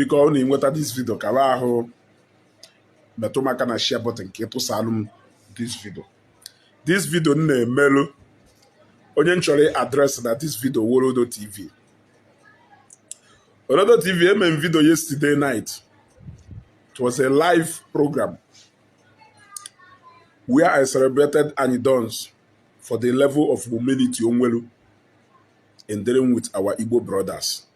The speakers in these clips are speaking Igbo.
because in what this video kala metomaka na share button ke to salum this video. This video na melo onye nchore address that this video Wolodo TV. Wolodo TV made video yesterday night. It was a live program where I celebrated Anyi for the level of humility onwelu in dealing with our Igbo brothers.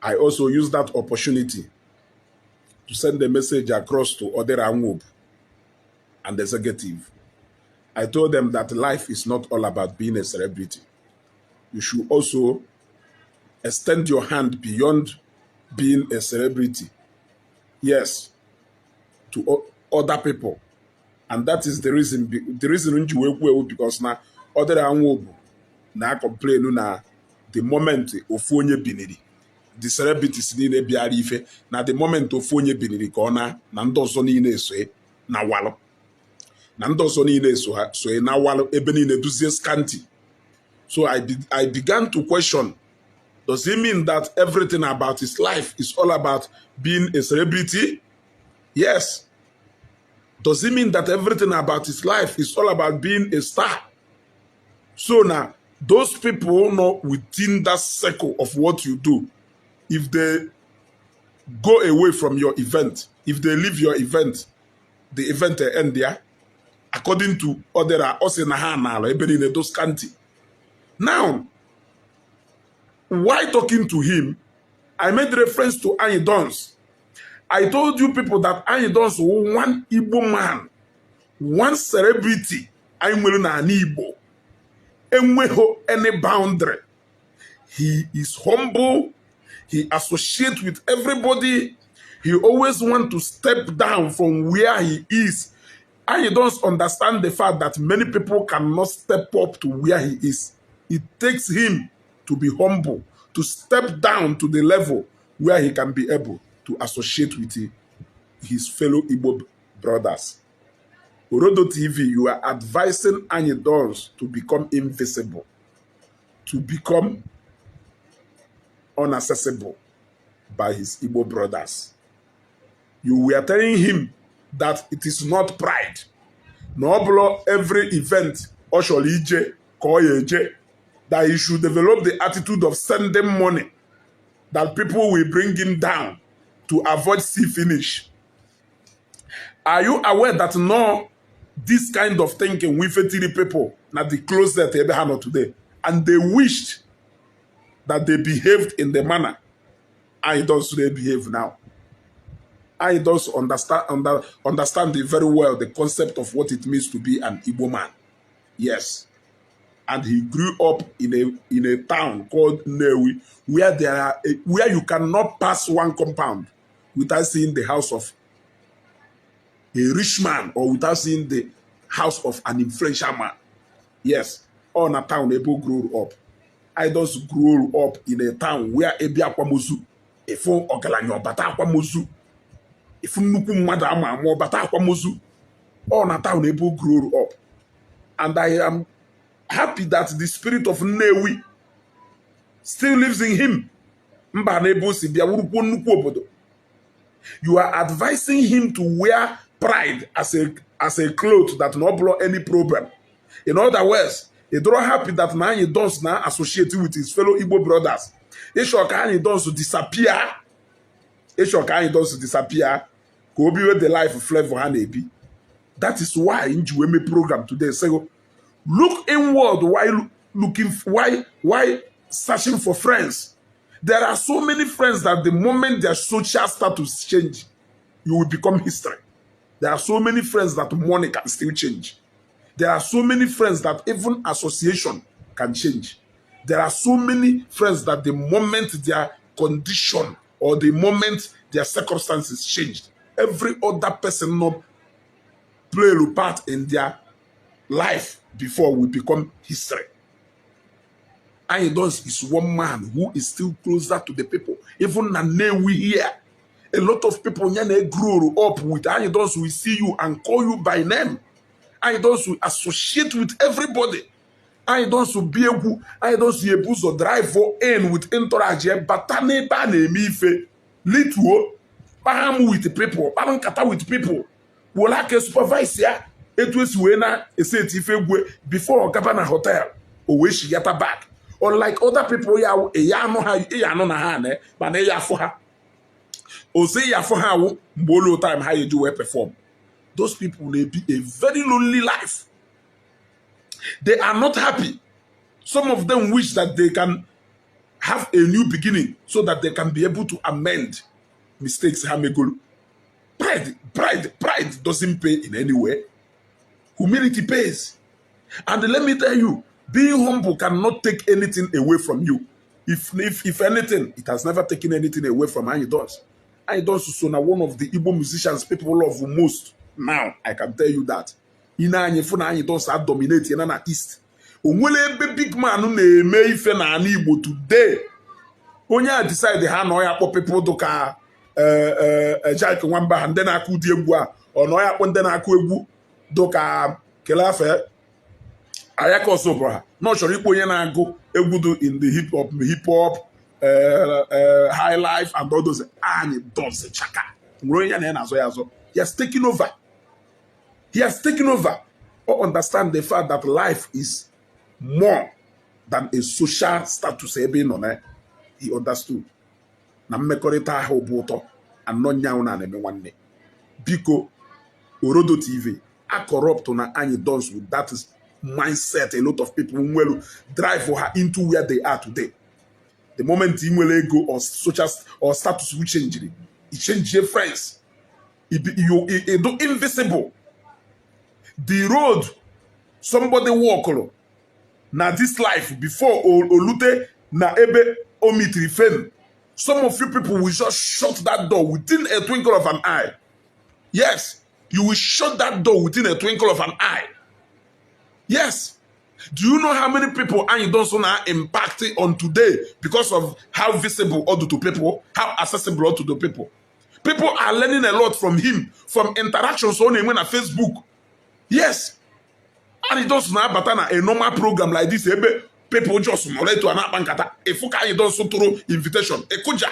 I also used that opportunity to send a message across to other Angwob and the executive. I told them that life is not all about being a celebrity. You should also extend your hand beyond being a celebrity. Yes, to other people. And that is the reason because now other Angwob na complain na the moment of onye biniri. The celebrities niile bịara ife na the moment of onye biniri ka ọ na ndị ọzọ niile esoe na walụ na ndị ọzọ niile esoe na walụ ebe niile duzie scanty. So I began to question, does it mean that everything about his life is all about being a celebrity? Yes. Does it mean that everything about his life is all about being a star? So now those people know within that circle of what you do, if they go away from your event, if they leave your event, the event end there, according to other those country. Now, while talking to him, I made reference to Anyi. I told you people that Anyi was one Igbo man, one celebrity. I'm Ani Igbo. Enweho any boundary. He is humble. He associates with everybody. He always wants to step down from where he is. And he doesn't understand the fact that many people cannot step up to where he is. It takes him to be humble, to step down to the level where he can be able to associate with his fellow Igbo brothers. Wolodo TV, you are advising Anyi to become invisible, to become unaccessible by his Igbo brothers. You were telling him that it is not pride. No blow every event, that he should develop the attitude of sending money, that people will bring him down to avoid see finish. Are you aware that no, this kind of thinking with 30 people, not the closet today, and they wished that they behaved in the manner I don't they behave now. I don't understand very well the concept of what it means to be an Igbo man. Yes. And he grew up in a town called Newi, where you cannot pass one compound without seeing the house of a rich man or without seeing the house of an influential man. Yes. On a town people grew up. I just grew up in a town where ebi akwamozu, ifo ogalanyo bata akwamozu, ifo nnukwu mmadụ ama amụ bata akwamozu. All na town people grew up, and I am happy that the spirit of Nnewi still lives in him. Mba na ebo si bia wurukwo nnukwu obodo. You are advising him to wear pride as a cloth that not blow any problem. In other words, he don't happy that Anyi does now associated with his fellow Igbo brothers. Anyi does to disappear. Anyi does to disappear. Go be with the life of flavor Hanebi. That is why in Juweme program today say, look inward while searching for friends. There are so many friends that the moment their social status change, you will become history. There are so many friends that money can still change. There are so many friends that even association can change. There are so many friends that the moment their condition or the moment their circumstances changed, every other person not play a part in their life before we become history. Anyi is one man who is still closer to the people. Even now we hear a lot of people grow up with Anyi will see you and call you by name. Anyi will associate with everybody. Anyị don't so be egwu. Anyị don't see a buzo drive for in with entourage. Bata n'ebe a na-eme ife. Lituo. Paham with people. Paham kata with people. Wola ke supervise ya. Etu esi wee na ese eti ife egwu before gaba na hotel. O wee shi yata back. Unlike other people ya no na ha ne. Mana ya fo ha. O say ya fo ha wo. Mbolo time how you do we perform. Those people may be a very lonely life. They are not happy. Some of them wish that they can have a new beginning so that they can be able to amend mistakes. Pride doesn't pay in any way. Humility pays. And let me tell you, being humble cannot take anything away from you. If anything, it has never taken anything away from Anyi does. Anyi does so now one of the Igbo musicians people love most. Now, I can tell you that. Ina Anyi funa Anyi does dominate in the East. Onwele big man na-eme ife na Anyi Igbo today. Onye decide ha na oya kpọ people doka Jack Nwamba and then aku di egwu a or na oya kpọ ndị na-akụ egwu doka kelafe ayaka osobra. Not sure ikpo onye na-agụ egwu do in the hip hop high life and all those. Anyi does chaka. Nwere onye na-azo ya azo. He has taken over. He has taken over. Or understand the fact that life is more than a social status. He understood. Na mmekọrịta ahụ bụ ụtọ anọ nyanwụ na na-eme nwanne. Biko Orodo TV are corrupt na Anyi dons with that mindset. A lot of people will drive for her into where they are today. The moment he will go or social or status will change it. It change your friends. It do invisible. The road somebody walk on na this life before olute na ebe omitri fen. Some of you people will just shut that door within a twinkle of an eye. Yes, you will shut that door within a twinkle of an eye. Yes. Do you know how many people Anyi don't so now impacted on today because of how visible or to people, how accessible to the people? People are learning a lot from him, from interactions on him on Facebook. Yes. And it does not but a normal program like this. People just molest to an bankata. If you don't so through invitation, a kuja,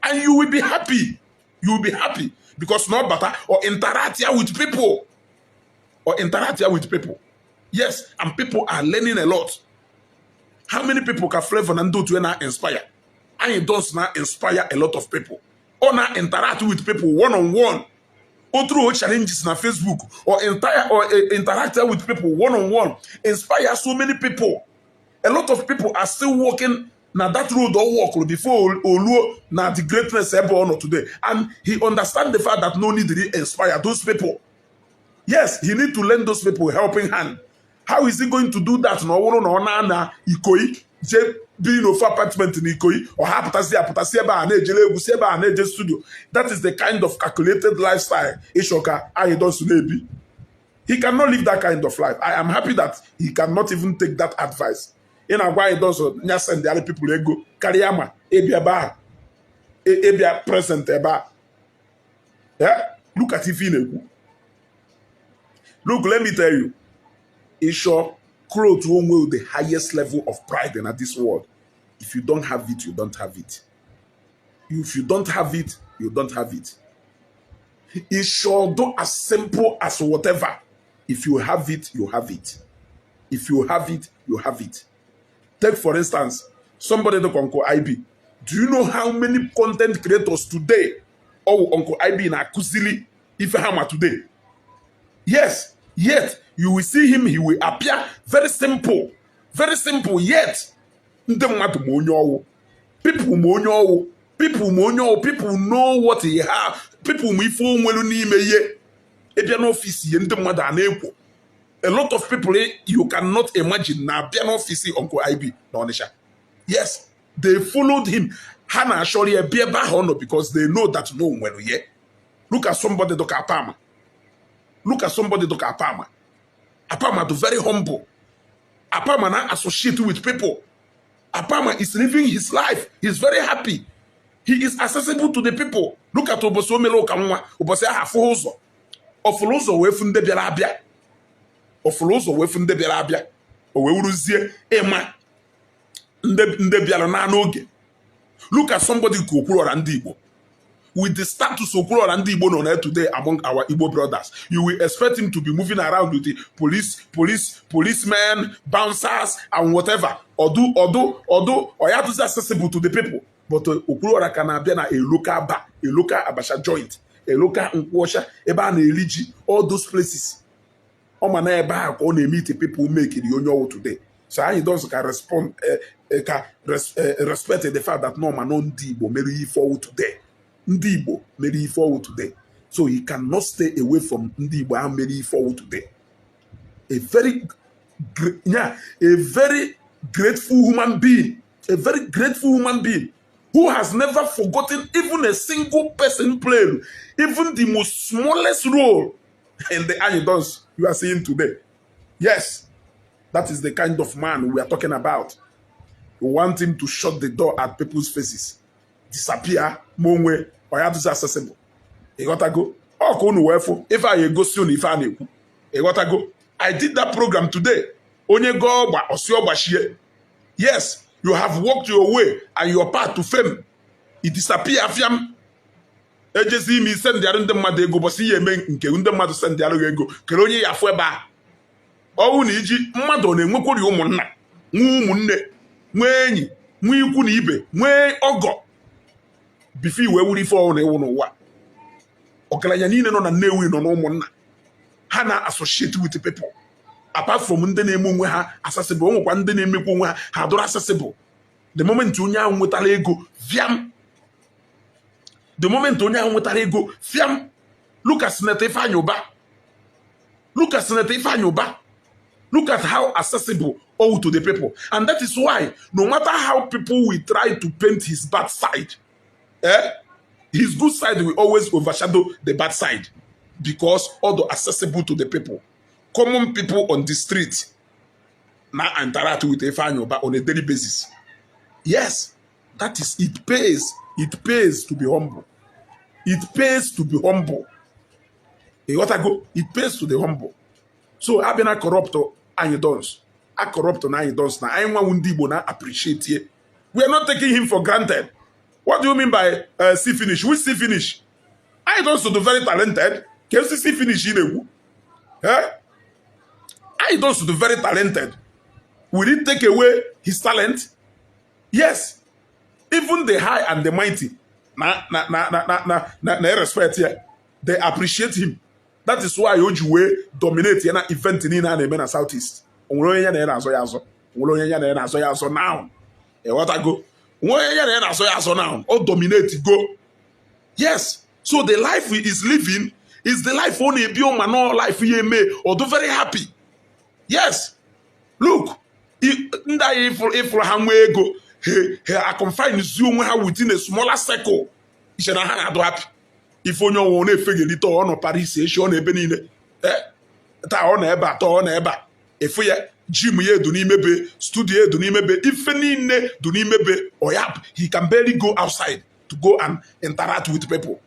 and you will be happy. You will be happy because not better or interact here with people. Or interact here with people. Yes, and people are learning a lot. How many people can flavor and do to now inspire? And it does not inspire a lot of people. Or now interact with people one-on-one. Or through challenges on Facebook. Or interact with people one-on-one. Inspire so many people. A lot of people are still walking now that road or walk before Oluo now the greatness ever or not today. And he understands the fact that no need to inspire those people. Yes, he need to lend those people a helping hand. How is he going to do that? No one na Ikoyi, being of apartment in Ikoyi, or studio. That is the kind of calculated lifestyle Ishoka I don't maybe. He cannot live that kind of life. I am happy that he cannot even take that advice. In a why does send the other people go Kariyama, Ebia Ebia present eba. Yeah, look at it. Look, let me tell you. Isho grow to one way the highest level of pride in this world. If you don't have it, you don't have it. If you don't have it, you don't have it. Isho do as simple as whatever. If you have it, you have it. If you have it, you have it. Take for instance, somebody like Uncle IB. Do you know how many content creators today or Uncle IB in Akusili Ifehama today? Yes, yet you will see him, he will appear very simple, yet people know what he have. People a lot of people you cannot imagine now piano office Uncle IB Nonisha. Yes, they followed him. Hannah surely a beer honor because they know that no one yet. Look at somebody like Apama. Look at somebody like Apama. Apama is very humble. Apama now associate with people. Apama is living his life. He's very happy. He is accessible to the people. Look at Obosomelo Kamwa. Obose Hafozo. Ofolozo wefunde belabia. Ofolozo wefunde belabia. o wee wuruzie ịma ndị bịara na n'oge. Look at somebody ka Okwuluọra Ndị Igbo. With the status Okwuluọra Ndị Igbo nọ today among our Igbo brothers, you will expect him to be moving around with the policemen, bouncers, and whatever. Although Oya is accessible to the people. But Okwuluọra can be a local bar, a local Abacha joint, a local Nkwosha, ebe a na-eri ji, all those places. Ọmana ebe a ka ọ na-meet the people who make it Onye today. So Anyi does can respond, respect the fact that no man Ndi Igbo merry forward today. Ndi Igbo merry forward today. So he cannot stay away from Ndi Igbo and merry forward today. A very grateful human being. A very grateful human being who has never forgotten even a single person playing, even the most smallest role in the Anyi dance you are seeing today. Yes, that is the kind of man we are talking about. We want him to shut the door at people's faces. Disappear, monwe, or you have to be accessible. You gotta go. Oh, go if I go soon, if I need, you gotta go. I did that program today. Onye go ba osio bashie. Yes, you have walked your way and your path to fame. It disappear fiam. Ejezi mi send the other mmadụ ego bosi ye men nke ndị mmadụ send the other ego. Kele onye ya fu ebe a. Owu na iji mmadụ na-enwekwori ụmụnna, nwe ụmụnne, nwe enyi, nwe ikwu na ibe, nwe ọgọ. Before we wuri for na ewu n'ụwa. Ọgaranya niile nọ na Nnewi nọ na ụmụnna. Ha na associate with the people. Apart from ndị na-eme onwe ha accessible, o nwekwa ndị na-emekwa onwe ha ha dọrọ accessible. The moment onye ahụ nwetara ego, fiam. The moment onye ahụ nwetara ego, fiam. Look at Senator Ifeanyi Uba. Look at Senator Ifeanyi Uba. Look at how accessible all to the people. And that is why, no matter how people will try to paint his bad side, his good side will always overshadow the bad side. Because although accessible to the people, common people on the street now interact with Ifeanyi Uba on a daily basis. Yes, that is, it pays. It pays to be humble. It pays to be humble. You gotta go. It pays to the humble. So, I've been a corrupt Anyi dons. A corrupt Anyi dons now. I want Ndi Igbo now appreciate it. We are not taking him for granted. What do you mean by see finish? Which see finish? Anyi dons are very talented. Can you see finish in Igbo? Anyi dons are very talented. Will it take away his talent? Yes. Even the high and the mighty, na respect here. They appreciate him. That is why Ojuwe dominate yana event in na Southeast. Onye na azo yazo. Onye na azo yazo now. E what I go. Onye na azo yazo now. All dominate go. Yes. So the life he is living is the life only bio man life he may or do very happy. Yes. Look. Nda if hamwe go. I confine zoom within a smaller circle. You should not happy. If you want to figure it on Paris, you on a benine. On eba, on eba. If we gym ye do ni mebe, studio do ni mebe, if any ne do ni mebe, or yap, he can barely go outside to go and interact with people.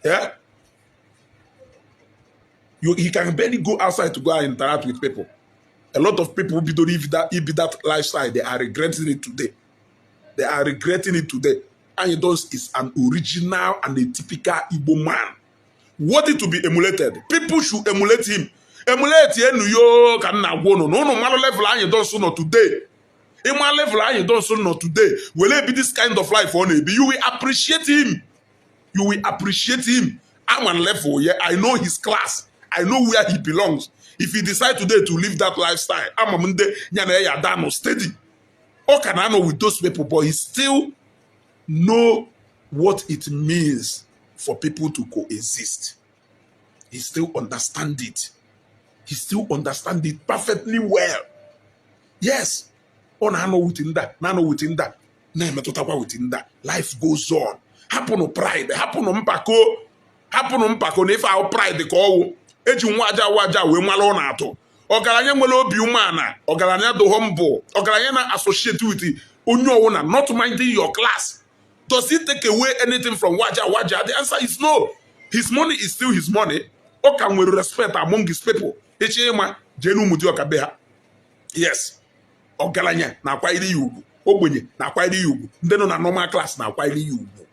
Yeah? He can barely go outside to go and interact with people. A lot of people who don't live that lifestyle, they are regretting it today. They are regretting it today. Anyi Dons is an original and a typical Igbo man. Worthy to be emulated. People should emulate him. Emulate here New York and Nagono. No, man level Anyi Dons not today. A man level Anyi Dons not today. Will it be this kind of life on it? You will appreciate him. You will appreciate him. I'm on level, yeah. I know his class. I know where he belongs. If he decide today to live that lifestyle, I'm a munde nyana ya dano steady. How can I know with those people? But he still know what it means for people to coexist. He still understand it. He still understand it perfectly well. Yes. Oh, I know within that. I know within that. Within that. Life goes on. Happen no pride. Happen no mpako. Happen no mpako. If our pride they call. Eji waja we malo na ato. Ogaranya nwere obi umeana, ogaranya do humble, ogaranya na associate with onye owuna, not minding your class. Does it take away anything from waja? The answer is no. His money is still his money. Oka nwere respect among his people. Eche ma jenu mudi okabeha. Yes. Ọgaranya na-akwanyere ya ugwu. Ogbenye na-akwanyere ya ugwu. Ndị nọ na normal class na-akwanyere ya ugwu.